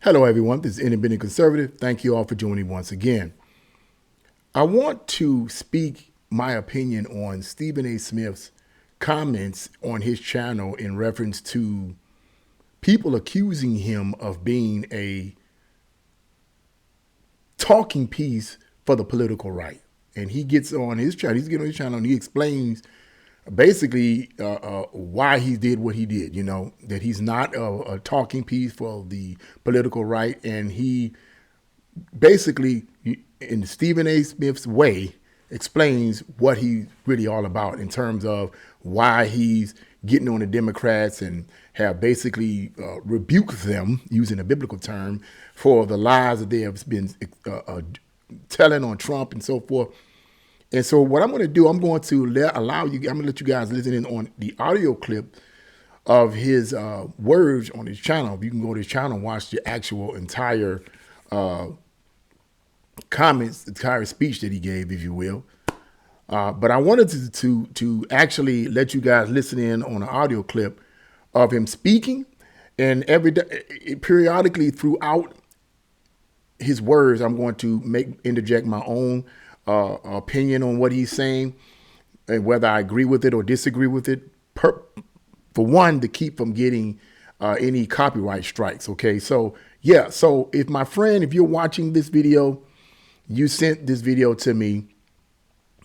Hello, everyone. This is Independent Conservative. Thank you all for joining once again. I want to speak my opinion on Stephen A. Smith's comments on his channel in reference to people accusing him of being a talking piece for the political right. And he gets on his channel, and he explains basically why he did what he did, that he's not a talking piece for the political right. And he basically, in Stephen A. Smith's way, explains what he's really all about in terms of why he's getting on the Democrats and have basically rebuked them, using a biblical term, for the lies that they have been telling on Trump and so forth. And so what I'm going to do, I'm going to let you guys listen in on the audio clip of his words on his channel. You can go to his channel and watch the actual entire comments, the entire speech that he gave, if you will. But I wanted to actually let you guys listen in on an audio clip of him speaking, and periodically throughout his words, I'm going to interject my own opinion on what he's saying, and whether I agree with it or disagree with it. For one, to keep from getting any copyright strikes. Okay, so yeah, so if you're watching this video, you sent this video to me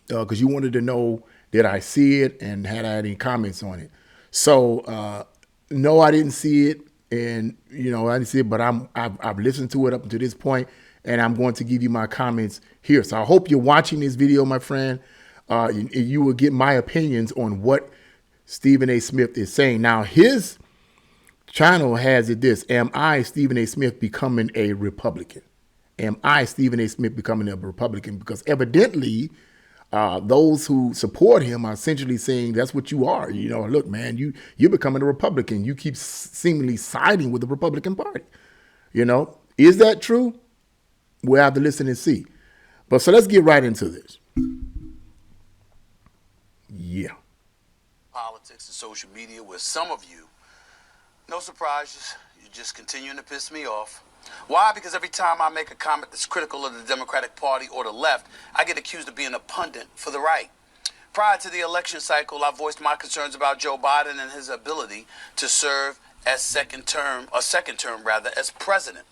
because you wanted to know did I see it and had I any comments on it. So no, I didn't see it, and I didn't see it, but I've listened to it up to this point, and I'm going to give you my comments here. So I hope you're watching this video, my friend. You will get my opinions on what Stephen A. Smith is saying. Now, his channel has it this: am I, Stephen A. Smith, becoming a Republican? Am I, Stephen A. Smith, becoming a Republican? Because evidently, those who support him are essentially saying that's what you are. Look, man, you're becoming a Republican. You keep seemingly siding with the Republican Party. Is that true? We'll have to listen and see. But so let's get right into this. Yeah. Politics and social media, where some of you, no surprises, you're just continuing to piss me off. Why? Because every time I make a comment that's critical of the Democratic Party or the left, I get accused of being a pundit for the right. Prior to the election cycle, I voiced my concerns about Joe Biden and his ability to serve as second term as president.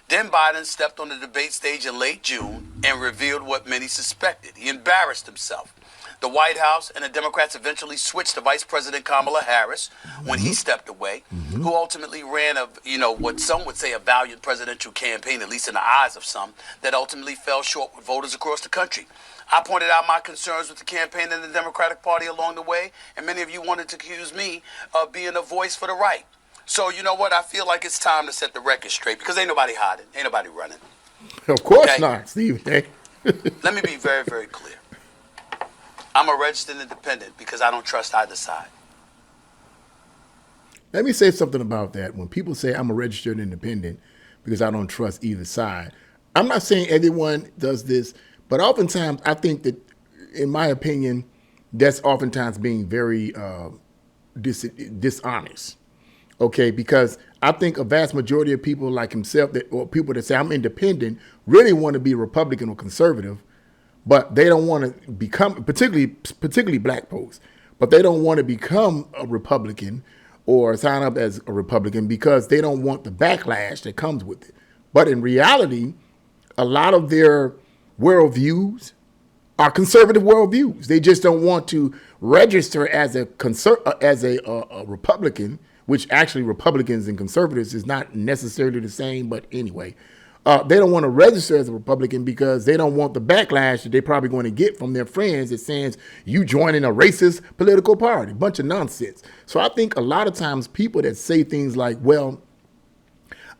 Then Biden stepped on the debate stage in late June and revealed what many suspected. He embarrassed himself. The White House and the Democrats eventually switched to Vice President Kamala Harris when he stepped away, who ultimately ran what some would say a valiant presidential campaign, at least in the eyes of some, that ultimately fell short with voters across the country. I pointed out my concerns with the campaign and the Democratic Party along the way, and many of you wanted to accuse me of being a voice for the right. So you know what? I feel like it's time to set the record straight, because ain't nobody hiding, ain't nobody running. Of course not, Steve. Let me be very, very clear. I'm a registered independent because I don't trust either side. Let me say something about that. When people say I'm a registered independent because I don't trust either side, I'm not saying everyone does this, but oftentimes I think that, in my opinion, that's oftentimes being very dishonest. Okay, because I think a vast majority of people like himself, or people that say I'm independent, really want to be Republican or conservative, but they don't want to become, particularly black folks, but they don't want to become a Republican or sign up as a Republican because they don't want the backlash that comes with it. But in reality, a lot of their worldviews are conservative worldviews. They just don't want to register as a Republican, which actually Republicans and conservatives is not necessarily the same, but anyway. They don't want to register as a Republican because they don't want the backlash that they're probably going to get from their friends that says you joining a racist political party. Bunch of nonsense. So I think a lot of times people that say things like, well,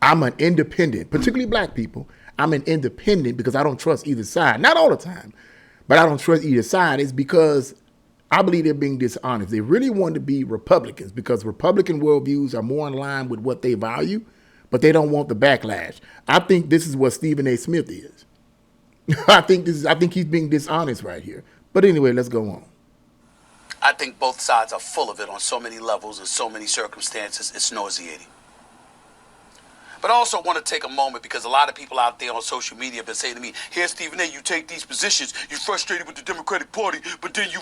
I'm an independent, particularly black people, I'm an independent because I don't trust either side. Not all the time, but I don't trust either side is because I believe they're being dishonest. They really want to be Republicans because Republican worldviews are more in line with what they value, but they don't want the backlash. I think this is what Stephen A. Smith is. I think he's being dishonest right here. But anyway, let's go on. I think both sides are full of it on so many levels and so many circumstances, it's nauseating. But I also want to take a moment because a lot of people out there on social media have been saying to me, here, Stephen A., you take these positions, you're frustrated with the Democratic Party, but then you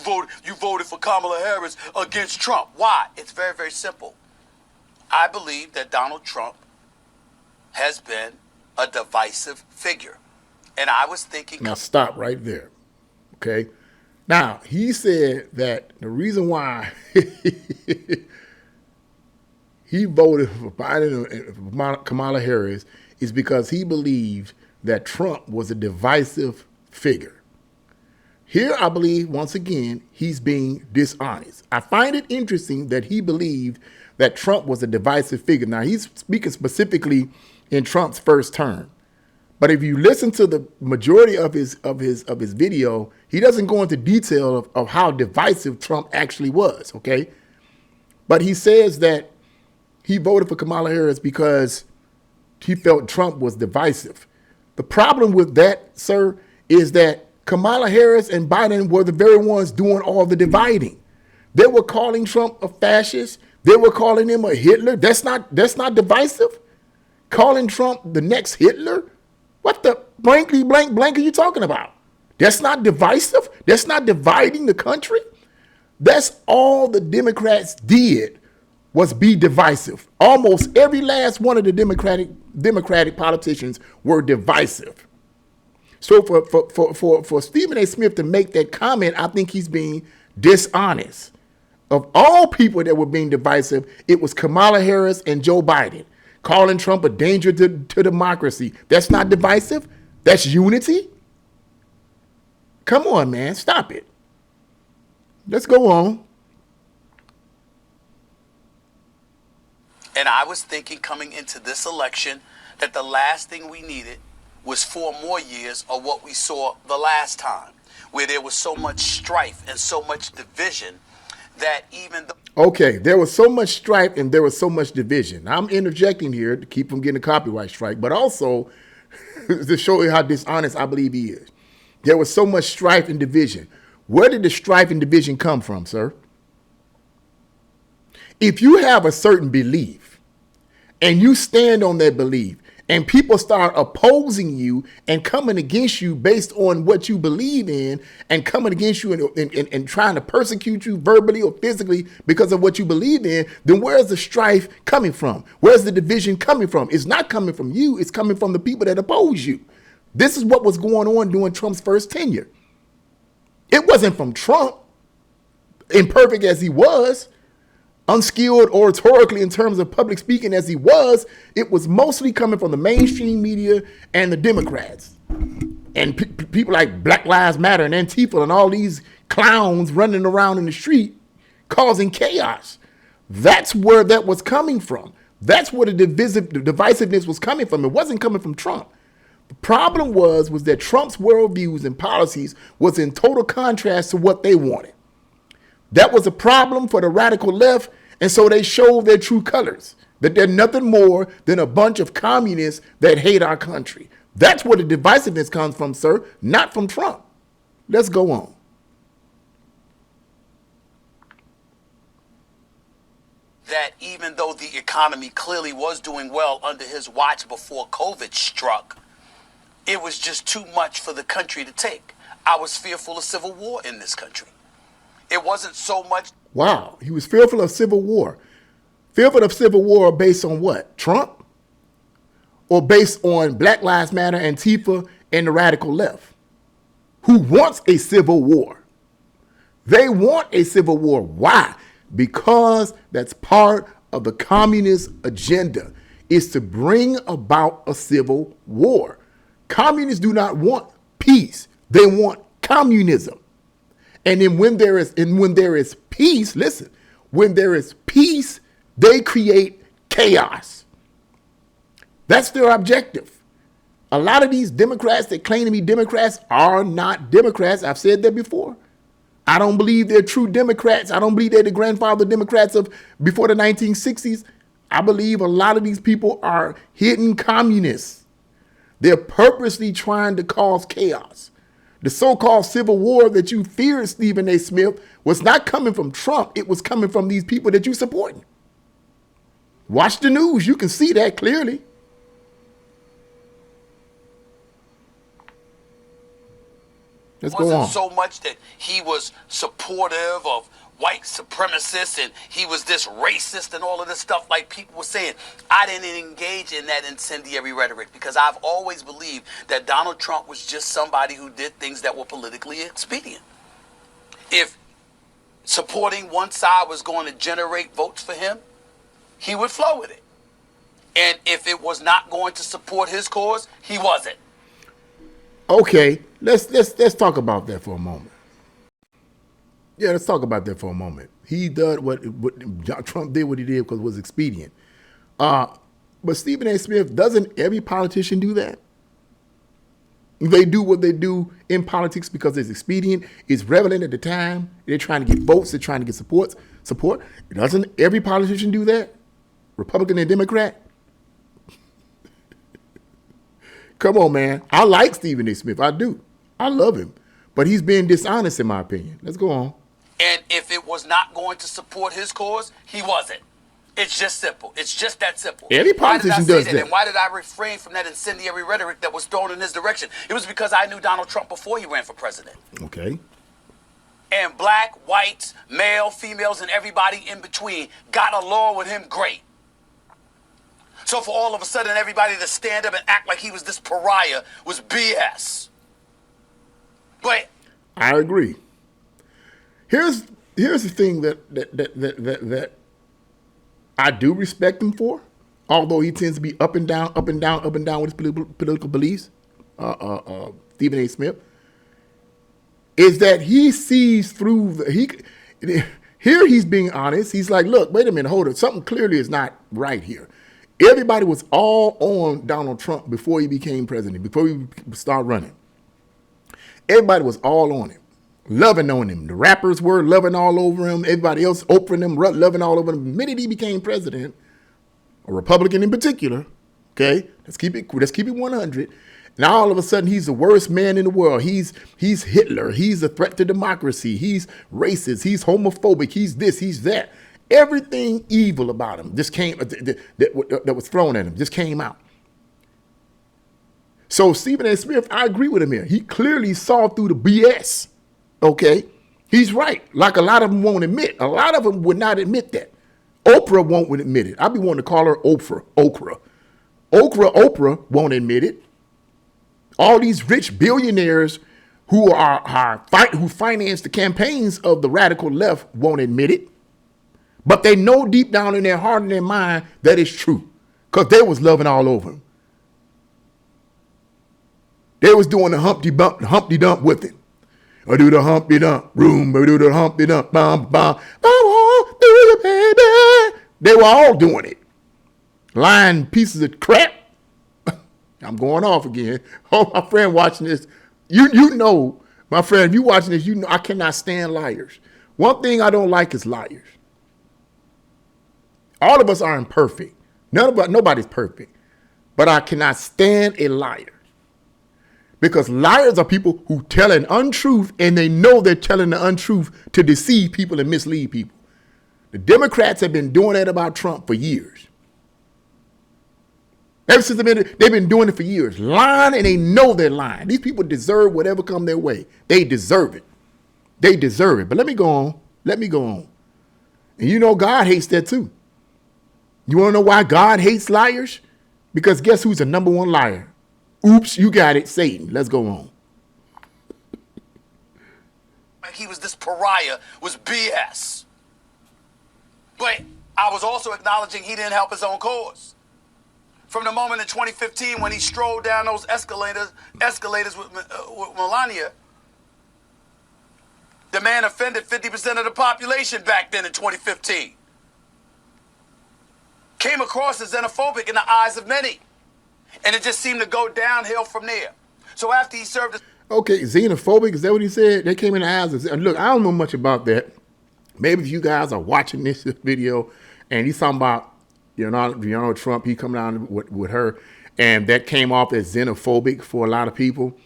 voted for Kamala Harris against Trump. Why? It's very, very simple. I believe that Donald Trump has been a divisive figure. And I was thinking... Now stop right there, okay? Now, he said that the reason why he voted for Biden and Kamala Harris is because he believed that Trump was a divisive figure. Here, I believe, once again, he's being dishonest. I find it interesting that he believed that Trump was a divisive figure. Now, he's speaking specifically in Trump's first term. But if you listen to the majority of his video, he doesn't go into detail of how divisive Trump actually was, okay? But he says that he voted for Kamala Harris because he felt Trump was divisive. The problem with that, sir, is that Kamala Harris and Biden were the very ones doing all the dividing. They were calling Trump a fascist. They were calling him a Hitler. That's not divisive. Calling Trump the next Hitler? What the blankety blank are you talking about? That's not divisive. That's not dividing the country. That's all the Democrats did was be divisive. Almost every last one of the Democratic politicians were divisive. So for Stephen A. Smith to make that comment, I think he's being dishonest. Of all people that were being divisive, it was Kamala Harris and Joe Biden. Calling Trump a danger to democracy. That's not divisive. That's unity. Come on, man. Stop it. Let's go on. And I was thinking coming into this election that the last thing we needed was 4 more years of what we saw the last time, where there was so much strife and so much division that even the... Okay, there was so much strife and there was so much division. I'm interjecting here to keep from getting a copyright strike, but also to show you how dishonest I believe he is. There was so much strife and division. Where did the strife and division come from, sir? If you have a certain belief and you stand on that belief and people start opposing you and coming against you based on what you believe in and coming against you and trying to persecute you verbally or physically because of what you believe in, then where's the strife coming from? Where's the division coming from? It's not coming from you. It's coming from the people that oppose you. This is what was going on during Trump's first tenure. It wasn't from Trump, imperfect as he was, unskilled oratorically in terms of public speaking as he was. It was mostly coming from the mainstream media and the Democrats and people like Black Lives Matter and Antifa and all these clowns running around in the street causing chaos. That's where that was coming from. That's where the divisiveness was coming from. It wasn't coming from Trump. The problem was that Trump's worldviews and policies was in total contrast to what they wanted. That was a problem for the radical left, and so they showed their true colors, that they're nothing more than a bunch of communists that hate our country. That's where the divisiveness comes from, sir, not from Trump. Let's go on. That even though the economy clearly was doing well under his watch before COVID struck, it was just too much for the country to take. I was fearful of civil war in this country. It wasn't so much. Wow. He was fearful of civil war. Fearful of civil war based on what? Trump? Or based on Black Lives Matter, Antifa, and the radical left? Who wants a civil war? They want a civil war. Why? Because that's part of the communist agenda, is to bring about a civil war. Communists do not want peace. They want communism. And then when there is peace, listen, when there is peace, they create chaos. That's their objective. A lot of these Democrats that claim to be Democrats are not Democrats. I've said that before. I don't believe they're true Democrats. I don't believe they're the grandfather Democrats of before the 1960s. I believe a lot of these people are hidden communists. They're purposely trying to cause chaos. The so-called civil war that you feared, Stephen A. Smith, was not coming from Trump. It was coming from these people that you supporting. Watch the news. You can see that clearly. Let's It go wasn't on. so much that he was supportive of white supremacists and he was this racist and all of this stuff like people were saying. I didn't engage in that incendiary rhetoric because I've always believed that Donald Trump was just somebody who did things that were politically expedient. If supporting one side was going to generate votes for him, he would flow with it. And if it was not going to support his cause, he wasn't. Okay, let's talk about that for a moment. Yeah, let's talk about that for a moment. He did what Trump did what he did because it was expedient. But Stephen A. Smith, doesn't every politician do that? They do what they do in politics because it's expedient. It's relevant at the time. They're trying to get votes. They're trying to get support. Doesn't every politician do that? Republican and Democrat? Come on, man. I like Stephen A. Smith. I do. I love him. But he's being dishonest in my opinion. Let's go on. And if it was not going to support his cause, he wasn't. It's just simple. It's just that simple. Every politician does that. And why did I refrain from that incendiary rhetoric that was thrown in his direction? It was because I knew Donald Trump before he ran for president. Okay. And black, whites, male, females, and everybody in between got along with him great. So for all of a sudden everybody to stand up and act like he was this pariah was BS. But I agree. Here's the thing that I do respect him for, although he tends to be up and down with his political beliefs. Stephen A. Smith is that he sees through here he's being honest. He's like, look, wait a minute, hold it. Something clearly is not right here. Everybody was all on Donald Trump before he became president, before he started running. Everybody was all on him, loving on him. The rappers were loving all over him. Everybody else, Oprah and them, loving all over him. The minute he became president, a Republican in particular, okay, let's keep it 100. Now all of a sudden he's the worst man in the world. He's Hitler. He's a threat to democracy. He's racist. He's homophobic. He's this. He's that. Everything evil about him just came that was thrown at him just came out. So Stephen A. Smith, I agree with him here. He clearly saw through the BS. Okay, he's right. Like a lot of them won't admit. A lot of them would not admit that. Oprah won't admit it. I'd be wanting to call her Oprah. Oprah won't admit it. All these rich billionaires who who finance the campaigns of the radical left won't admit it. But they know deep down in their heart and their mind that it's true. Because they was loving all over him. They was doing the Humpty Dump with him. I do the Humpty Dump, room, I do the Humpty Dump, bam, bam. I want to do the baby. They were all doing it. Lying pieces of crap. I'm going off again. Oh, my friend watching this, you know, my friend, if you watching this, you know I cannot stand liars. One thing I don't like is liars. All of us are imperfect. Nobody's perfect. But I cannot stand a liar. Because liars are people who tell an untruth and they know they're telling the untruth to deceive people and mislead people. The Democrats have been doing that about Trump for years. Ever since they've been doing it for years. Lying and they know they're lying. These people deserve whatever come their way. They deserve it. They deserve it. But let me go on. And you know God hates that too. You want to know why God hates liars? Because guess who's the number one liar? Oops, you got it, Satan. Let's go on. He was this pariah was BS. But I was also acknowledging he didn't help his own cause. From the moment in 2015 when he strolled down those escalators with Melania, the man offended 50% of the population back then in 2015. Came across as xenophobic in the eyes of many. And it just seemed to go downhill from there. So after he served as... Okay, xenophobic, is that what he said? They came in the eyes of... Look, I don't know much about that. Maybe if you guys are watching this video and he's talking about, Donald Trump, he come down with her, and that came off as xenophobic for a lot of people.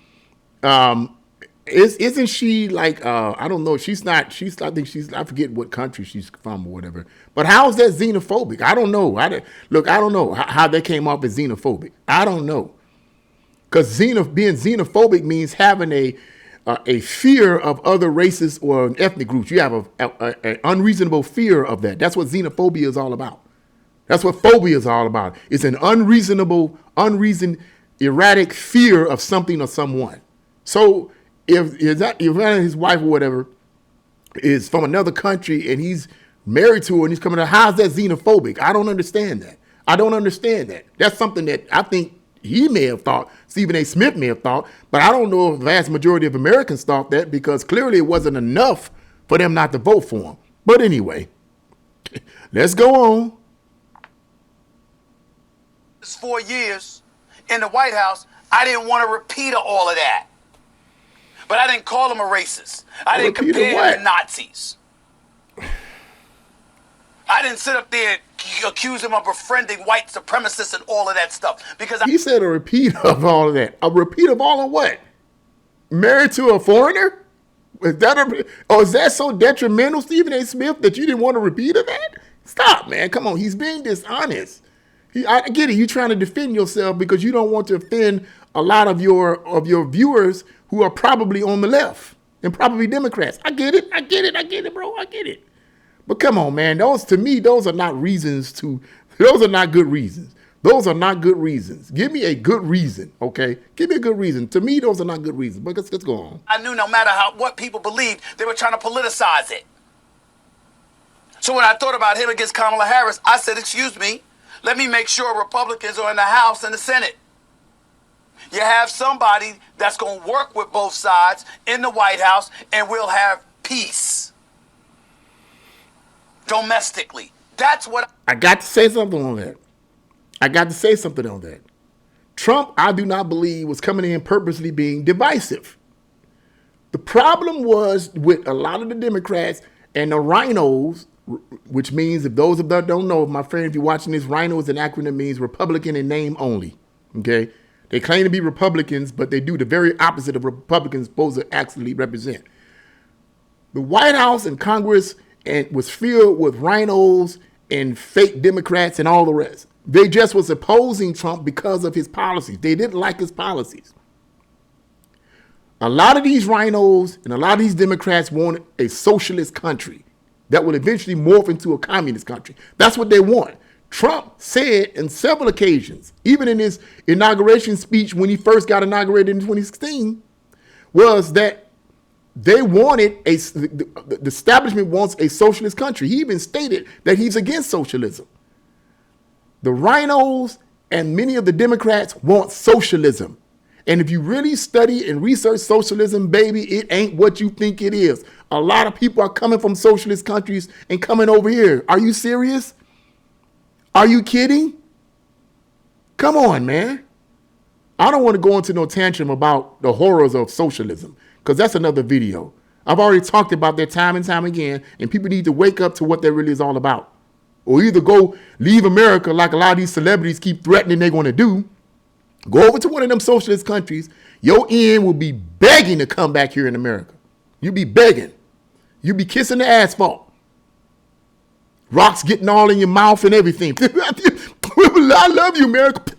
Isn't she like, I don't know, I forget what country she's from or whatever. But how is that xenophobic? I don't know. I don't know how that came off as xenophobic. I don't know. Because being xenophobic means having a fear of other races or ethnic groups. You have an unreasonable fear of that. That's what xenophobia is all about. That's what phobia is all about. It's an erratic fear of something or someone. So if his wife or whatever is from another country and he's married to her and he's coming to, how's that xenophobic? I don't understand that. I don't understand that. That's something that I think he may have thought, Stephen A. Smith may have thought, but I don't know if the vast majority of Americans thought that, because clearly it wasn't enough for them not to vote for him. But anyway, let's go on. 4 years in the White House, I didn't want a repeat of all of that. But I didn't call him a racist. I didn't compare him to Nazis. I didn't sit up there and accuse him of befriending white supremacists and all of that stuff. Because he said a repeat of all of that. A repeat of all of what? Married to a foreigner? Is that so detrimental, Stephen A. Smith, that you didn't want a repeat of that? Stop, man. Come on. He's being dishonest. I get it. You're trying to defend yourself because you don't want to offend a lot of your viewers who are probably on the left and probably Democrats. I get it, bro. I get it. But come on, man. Those are not reasons those are not good reasons. Those are not good reasons. Give me a good reason, okay? Give me a good reason. To me, those are not good reasons. But let's go on. I knew no matter what people believed, they were trying to politicize it. So when I thought about him against Kamala Harris, I said, excuse me, let me make sure Republicans are in the House and the Senate. You have somebody that's going to work with both sides in the White House, and we'll have peace domestically. That's what I got to say something on that. Trump, I do not believe, was coming in purposely being divisive. The problem was with a lot of the Democrats and the rhinos, which means, if those of that don't know, my friend, if you're watching this, rhino is an acronym, means Republican in name only. Okay? They claim to be Republicans, but they do the very opposite of Republicans supposed to actually represent. The White House and Congress was filled with rhinos and fake Democrats and all the rest. They just was opposing Trump because of his policies. They didn't like his policies. A lot of these rhinos and a lot of these Democrats want a socialist country that will eventually morph into a communist country. That's what they want. Trump said on several occasions, even in his inauguration speech when he first got inaugurated in 2016, was that they wanted the establishment wants a socialist country. He even stated that he's against socialism. The rhinos and many of the Democrats want socialism. And if you really study and research socialism, baby, it ain't what you think it is. A lot of people are coming from socialist countries and coming over here. Are you serious? Are you kidding? Come on, man. I don't want to go into no tantrum about the horrors of socialism, because that's another video. I've already talked about that time and time again, and people need to wake up to what that really is all about. Or either go leave America like a lot of these celebrities keep threatening they're going to do. Go over to one of them socialist countries. Your end will be begging to come back here in America. You'll be begging. You'll be kissing the asphalt. Rocks getting all in your mouth and everything. I love you, America.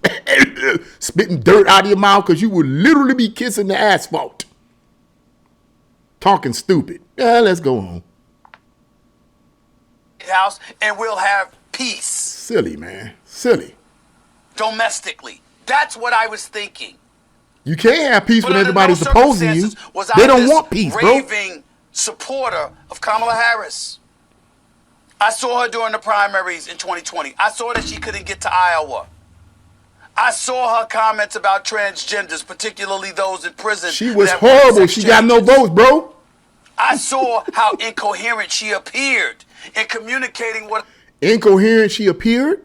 Spitting dirt out of your mouth because you will literally be kissing the asphalt. Talking stupid. Yeah, let's go on. House, and we'll have peace. Silly, man. Silly. Domestically. That's what I was thinking. You can't have peace when everybody's opposing you. They don't want peace, bro. Raving supporter of Kamala Harris. I saw her during the primaries in 2020. I saw that she couldn't get to Iowa. I saw her comments about transgenders, particularly those in prison. She was horrible. She got no votes, bro. I saw how incoherent she appeared in communicating what... Incoherent she appeared?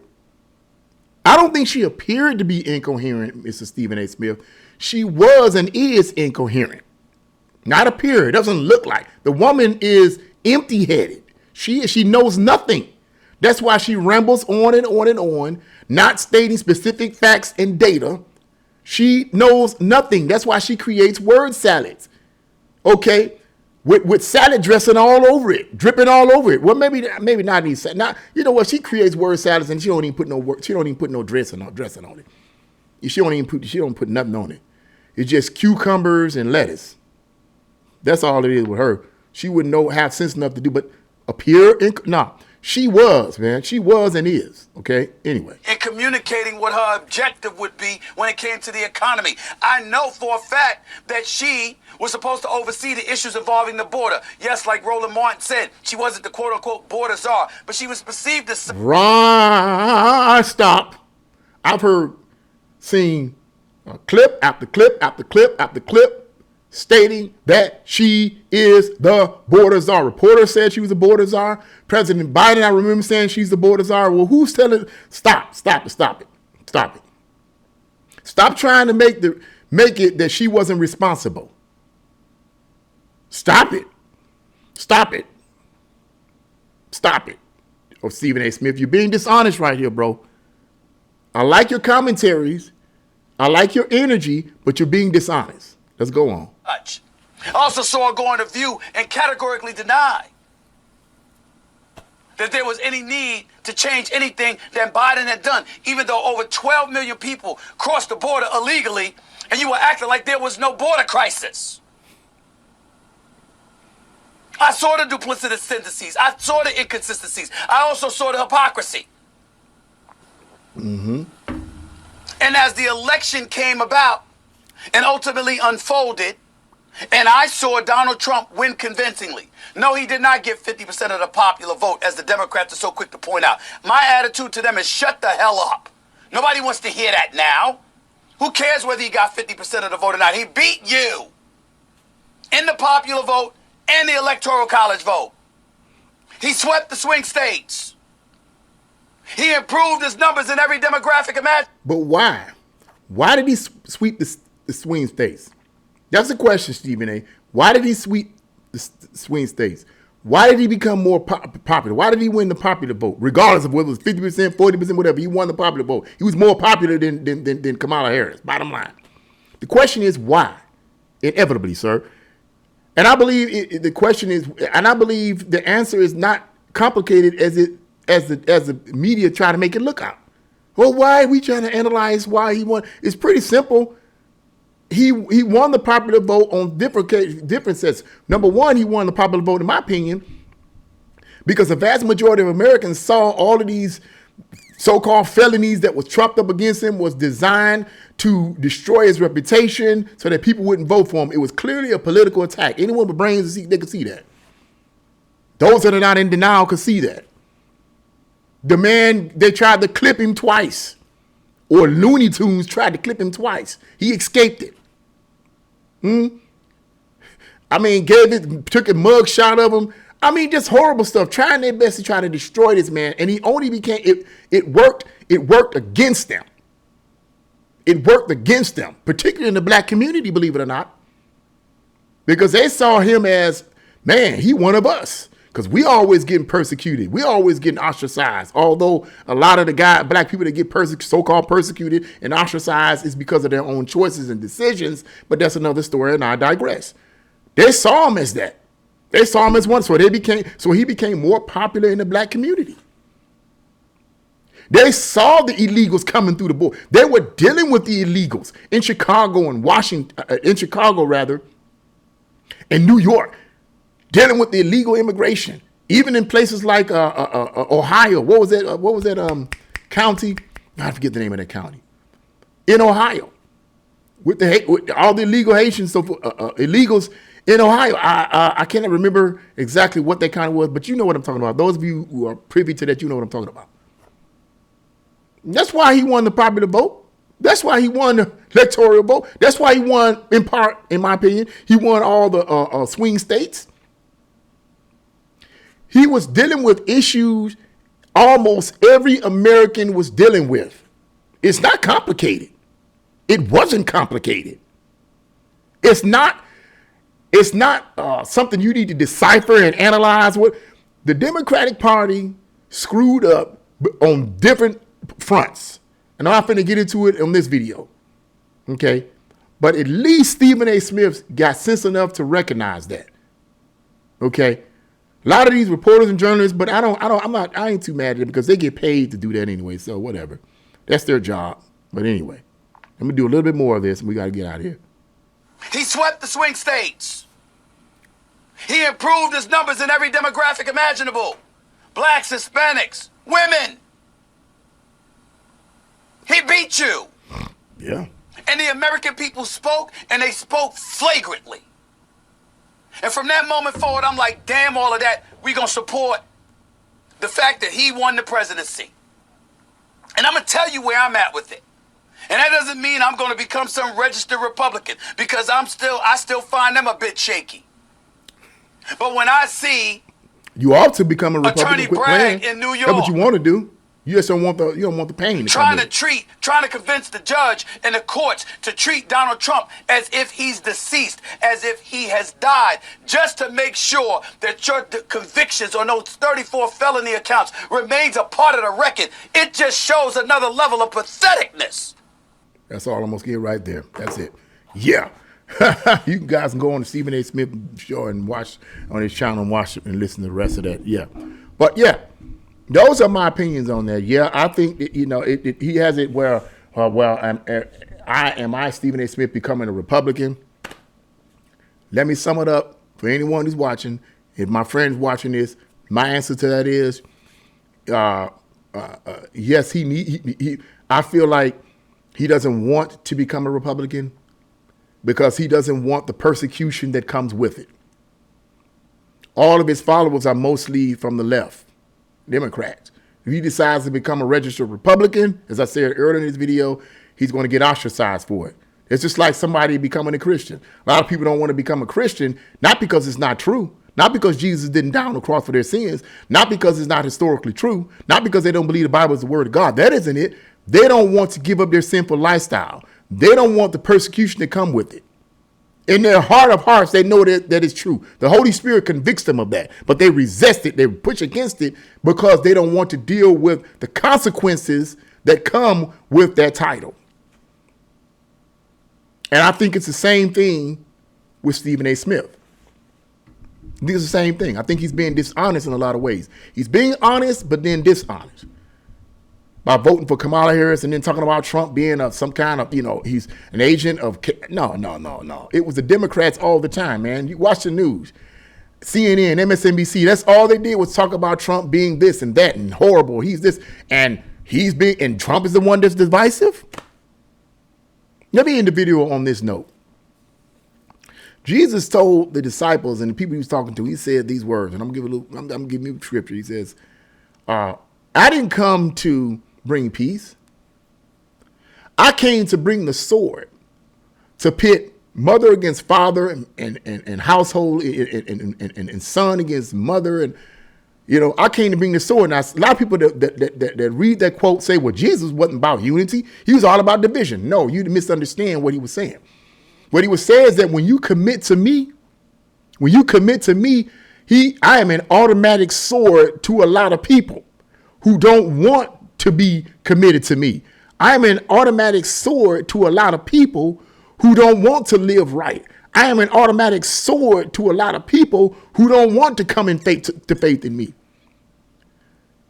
I don't think she appeared to be incoherent, Mr. Stephen A. Smith. She was and is incoherent. Not appear. It doesn't look like. The woman is empty-headed. She knows nothing. That's why she rambles on and on and on, not stating specific facts and data. She knows nothing. That's why she creates word salads. Okay? With salad dressing all over it, dripping all over it. Well, maybe not these. Now, you know what? She creates word salads and she don't even put no dressing on it. She don't put nothing on it. It's just cucumbers and lettuce. That's all it is with her. She wouldn't have sense enough to do, but appear in, no, she was, man. She was and is, okay? Anyway. In communicating what her objective would be when it came to the economy. I know for a fact that she was supposed to oversee the issues involving the border. Yes, like Roland Martin said, she wasn't the quote-unquote border czar, but she was perceived as... Right, stop. I've seen clip after clip after clip after clip stating that she is the border czar. Reporters said she was the border czar. President Biden, I remember saying she's the border czar. Well, who's telling? Stop it. Stop trying to make it that she wasn't responsible. Stop it. Oh, Stephen A. Smith, you're being dishonest right here, bro. I like your commentaries. I like your energy, but you're being dishonest. Let's go on. I also saw her go on The View and categorically deny that there was any need to change anything that Biden had done, even though over 12 million people crossed the border illegally, and you were acting like there was no border crisis. I saw the duplicitous tendencies. I saw the inconsistencies. I also saw the hypocrisy. Mm-hmm. And as the election came about and ultimately unfolded, and I saw Donald Trump win convincingly. No, he did not get 50% of the popular vote, as the Democrats are so quick to point out. My attitude to them is shut the hell up. Nobody wants to hear that now. Who cares whether he got 50% of the vote or not? He beat you in the popular vote and the Electoral College vote. He swept the swing states. He improved his numbers in every demographic imaginable. But why? Why did he sweep the swing states? That's the question, Stephen A. Why did he sweep the swing states? Why did he become more popular? Why did he win the popular vote? Regardless of whether it was 50%, 40%, whatever, he won the popular vote. He was more popular than Kamala Harris, bottom line. The question is why? Inevitably, sir. And I believe the question is, and I believe the answer is not complicated as the media try to make it look out. Well, why are we trying to analyze why he won? It's pretty simple. He won the popular vote on different sets. Number one, he won the popular vote, in my opinion, because the vast majority of Americans saw all of these so-called felonies that was trumped up against him was designed to destroy his reputation so that people wouldn't vote for him. It was clearly a political attack. Anyone with brains, they could see that. Those that are not in denial could see that. The man, they tried to clip him twice. Or Looney Tunes tried to clip him twice. He escaped it. I mean, took a mug shot of him. I mean, just horrible stuff. Trying their best to try to destroy this man. And he only became, it worked against them. It worked against them, particularly in the black community, believe it or not. Because they saw him as, man, he one of us. Because we always getting persecuted. We always getting ostracized. Although a lot of the black people that get so-called persecuted and ostracized is because of their own choices and decisions. But that's another story, and I digress. They saw him as that. They saw him as one. So he became more popular in the black community. They saw the illegals coming through the border. They were dealing with the illegals in Chicago and in New York. Dealing with the illegal immigration, even in places like Ohio. What was that county? I forget the name of that county. In Ohio, with all the illegal Haitians, illegals in Ohio. I cannot remember exactly what that county was, but you know what I'm talking about. Those of you who are privy to that, you know what I'm talking about. That's why he won the popular vote. That's why he won the electoral vote. That's why he won, in part, in my opinion, he won all the swing states. He was dealing with issues almost every American was dealing with. It's not complicated. It wasn't complicated. It's not something you need to decipher and analyze. What the Democratic Party screwed up on different fronts. And I'm not going to get into it on this video. Okay. But at least Stephen A. Smith got sense enough to recognize that. Okay. A lot of these reporters and journalists, but I ain't too mad at them because they get paid to do that anyway. So whatever. That's their job. But anyway, I'm going to do a little bit more of this and we got to get out of here. He swept the swing states. He improved his numbers in every demographic imaginable. Blacks, Hispanics, women. He beat you. Yeah. And the American people spoke, and they spoke flagrantly. And from that moment forward, I'm like, damn all of that. We gonna support the fact that he won the presidency. And I'm gonna tell you where I'm at with it. And that doesn't mean I'm gonna become some registered Republican, because I still find them a bit shaky. But when I see you ought to become a Republican. Attorney Bragg in New York, that's what you want to do. You just don't want the pain. Trying to convince the judge and the courts to treat Donald Trump as if he's deceased, as if he has died, just to make sure that your convictions on those 34 felony accounts remains a part of the record. It just shows another level of patheticness. That's all I'm gonna get right there. That's it. Yeah. You guys can go on the Stephen A. Smith show and watch on his channel and watch and listen to the rest of that. Yeah. But yeah, those are my opinions on that. Yeah, I think that, he has it where, am I Stephen A. Smith becoming a Republican? Let me sum it up for anyone who's watching. If my friend's watching this, my answer to that is, yes, I feel like he doesn't want to become a Republican because he doesn't want the persecution that comes with it. All of his followers are mostly from the left, Democrats. If he decides to become a registered Republican, as I said earlier in this video, he's going to get ostracized for it. It's just like somebody becoming a Christian. A lot of people don't want to become a Christian, not because it's not true, not because Jesus didn't die on the cross for their sins, not because it's not historically true, not because they don't believe the Bible is the word of God. That isn't it. They don't want to give up their sinful lifestyle. They don't want the persecution to come with it. In their heart of hearts, they know that it's true. The Holy Spirit convicts them of that, but they resist it. They push against it because they don't want to deal with the consequences that come with that title. And I think it's the same thing with Stephen A. Smith. I think it's the same thing. I think he's being dishonest in a lot of ways. He's being honest, but then dishonest. By voting for Kamala Harris and then talking about Trump being some kind of, he's an agent of, no. It was the Democrats all the time, man. You watch the news, CNN, MSNBC, that's all they did was talk about Trump being this and that and horrible. He's this, and and Trump is the one that's divisive. Let me end the video on this note. Jesus told the disciples and the people he was talking to, he said these words, and I'm giving you scripture. He says, I didn't come to bring peace. I came to bring the sword, to pit mother against father and household and son against mother. And, I came to bring the sword. Now, a lot of people that read that quote say, well, Jesus wasn't about unity. He was all about division. No, you misunderstand what he was saying. What he was saying is that when you commit to me, I am an automatic sword to a lot of people who don't want to be committed to me. I am an automatic sword to a lot of people who don't want to live right. I am an automatic sword to a lot of people who don't want to come in faith to faith in me.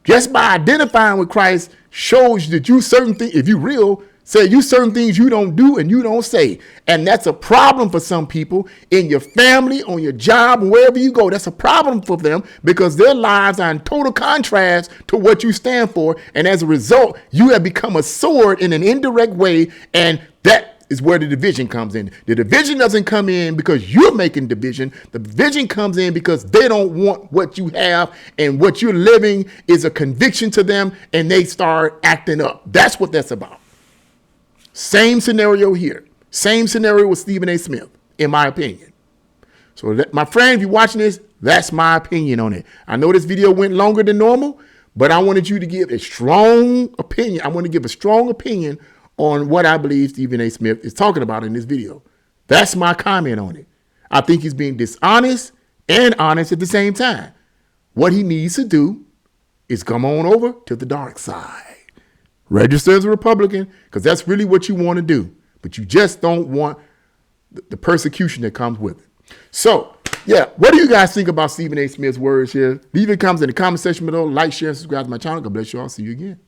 Just by identifying with Christ shows that you certain things, if you real, say you certain things you don't do and you don't say. And that's a problem for some people in your family, on your job, wherever you go. That's a problem for them because their lives are in total contrast to what you stand for. And as a result, you have become a sword in an indirect way. And that is where the division comes in. The division doesn't come in because you're making division. The division comes in because they don't want what you have, and what you're living is a conviction to them, and they start acting up. That's what that's about. Same scenario here. Same scenario with Stephen A. Smith, in my opinion. So my friend, if you're watching this, that's my opinion on it. I know this video went longer than normal, but I wanted you to give a strong opinion. I want to give a strong opinion on what I believe Stephen A. Smith is talking about in this video. That's my comment on it. I think he's being dishonest and honest at the same time. What he needs to do is come on over to the dark side. Register as a Republican, because that's really what you want to do. But you just don't want the persecution that comes with it. So, yeah, what do you guys think about Stephen A. Smith's words here? Leave your comments in the comment section below. Like, share, and subscribe to my channel. God bless you all. See you again.